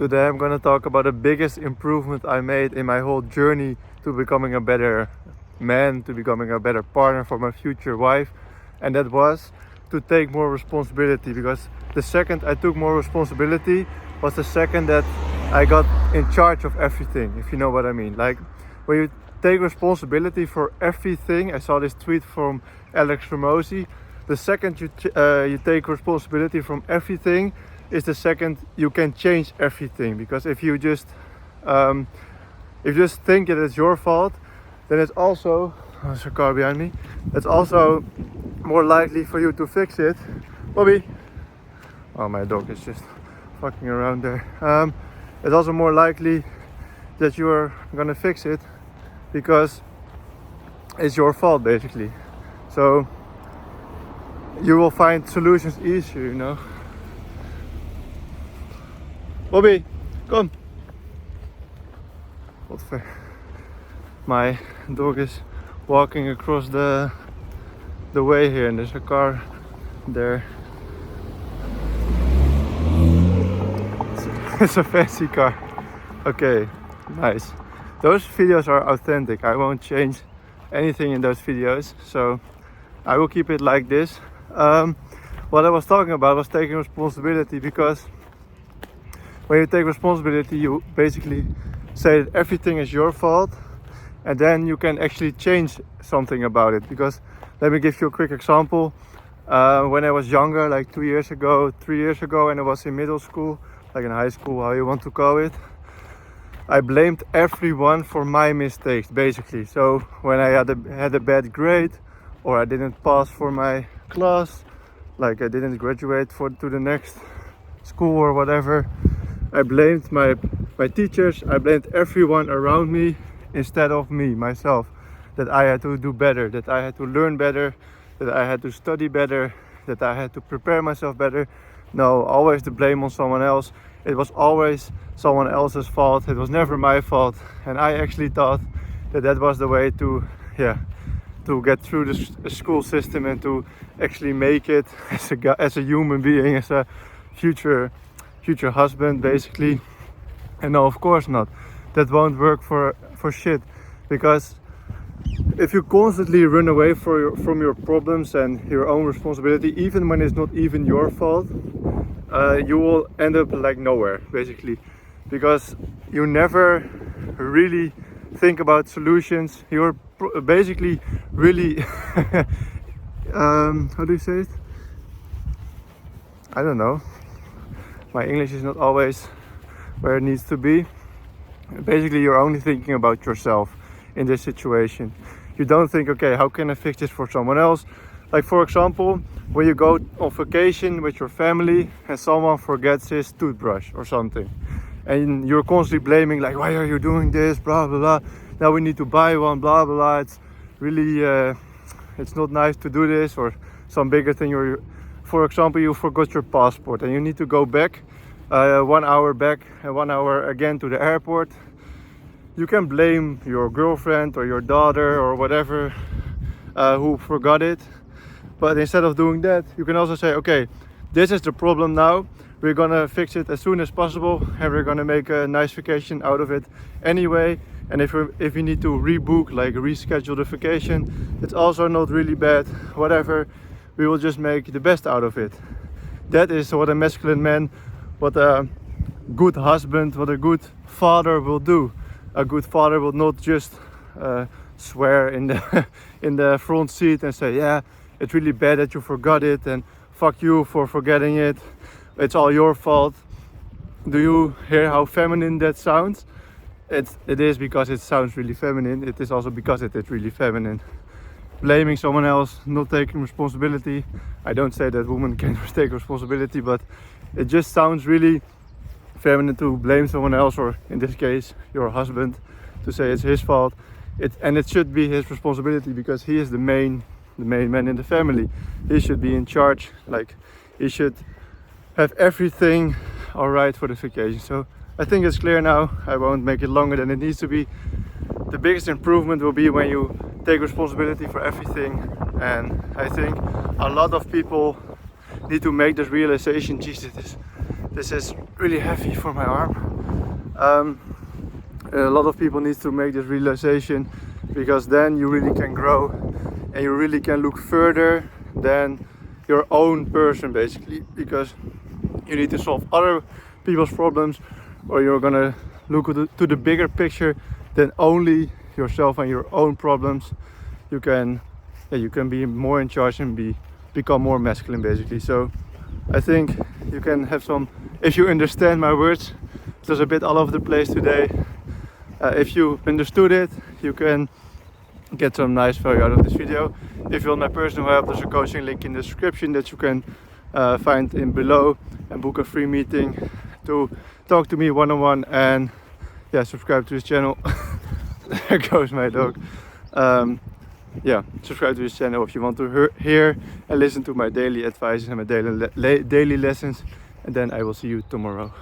Today I'm gonna talk about the biggest improvement I made in my whole journey to becoming a better man, to becoming a better partner for my future wife, and that was to take more responsibility. Because the second I took more responsibility was the second that I got in charge of everything, if you know what I mean. Like when you take responsibility for everything, I saw this tweet from Alex Ramosi, the second you take responsibility from everything is the second you can change everything. Because if you just think that it's your fault, then it's also, oh, there's a car behind me, it's also more likely for you to fix it. Bobby! Oh, my dog is just fucking around there. It's also more likely that you are gonna fix it because it's your fault basically. So you will find solutions easier, you know. Bobby, come. What fair. My dog is walking across the way here and there's a car there. It's a fancy car. Okay, nice. Those videos are authentic. I won't change anything in those videos, so I will keep it like this. What I was talking about was taking responsibility, because when you take responsibility, you basically say that everything is your fault, and then you can actually change something about it. Because let me give you a quick example. When I was younger, like 2 years ago, 3 years ago, and I was in middle school, like in high school, how you want to call it, I blamed everyone for my mistakes basically. So when I had a bad grade, or I didn't pass for my class, like I didn't graduate to the next school or whatever, I blamed my teachers, I blamed everyone around me instead of myself. That I had to do better, that I had to learn better, that I had to study better, that I had to prepare myself better. No, always the blame on someone else. It was always someone else's fault. It was never my fault. And I actually thought that was the way to get through the school system and to actually make it as a human being, as a future husband basically. And no, of course not. That won't work for shit. Because if you constantly run away from your problems and your own responsibility, even when it's not even your fault, you will end up like nowhere basically. Because you never really think about solutions. You're basically really how do you say it? I don't know. My English is not always where it needs to be. Basically, you're only thinking about yourself in this situation. You don't think, okay, how can I fix this for someone else? Like for example, when you go on vacation with your family and someone forgets his toothbrush or something, and you're constantly blaming, like, why are you doing this, blah blah blah, now we need to buy one, blah blah blah, it's really it's not nice to do this, or some bigger thing. Or for example, you forgot your passport and you need to go back 1 hour back and 1 hour again to the airport. You can blame your girlfriend or your daughter or whatever who forgot it. But instead of doing that, you can also say, okay, this is the problem now. We're gonna fix it as soon as possible, and we're gonna make a nice vacation out of it anyway. And if you need to rebook, like reschedule the vacation, it's also not really bad. Whatever, we will just make the best out of it. That is what a masculine man, what a good husband, what a good father will do. A good father will not just swear in the front seat and say, yeah, it's really bad that you forgot it, and fuck you for forgetting it. It's all your fault. Do you hear how feminine that sounds? It is because it sounds really feminine. It is also because it is really feminine. Blaming someone else, not taking responsibility. I don't say that women can't take responsibility, but it just sounds really feminine to blame someone else, or in this case your husband, to say it's his fault. And it should be his responsibility, because he is the main man in the family. He should be in charge. Like, he should have everything all right for the vacation. So I think it's clear now. I won't make it longer than it needs to be. The biggest improvement will be when you take responsibility for everything. And I think a lot of people need to make this realization. Jesus, this is really heavy for my arm. A lot of people need to make this realization, because then you really can grow and you really can look further than your own person, basically, because you need to solve other people's problems, or you're gonna look to the bigger picture than only yourself and your own problems. You can be more in charge and become more masculine, basically. So I think you can have some, if you understand my words, it was a bit all over the place today. If you understood it, you can get some nice value out of this video. If you want my personal help, there's a coaching link in the description that you can find in below, and book a free meeting to talk to me one-on-one, and yeah, subscribe to this channel. There goes my dog. Yeah, subscribe to this channel if you want to hear and listen to my daily advice and my daily lessons, and then I will see you tomorrow.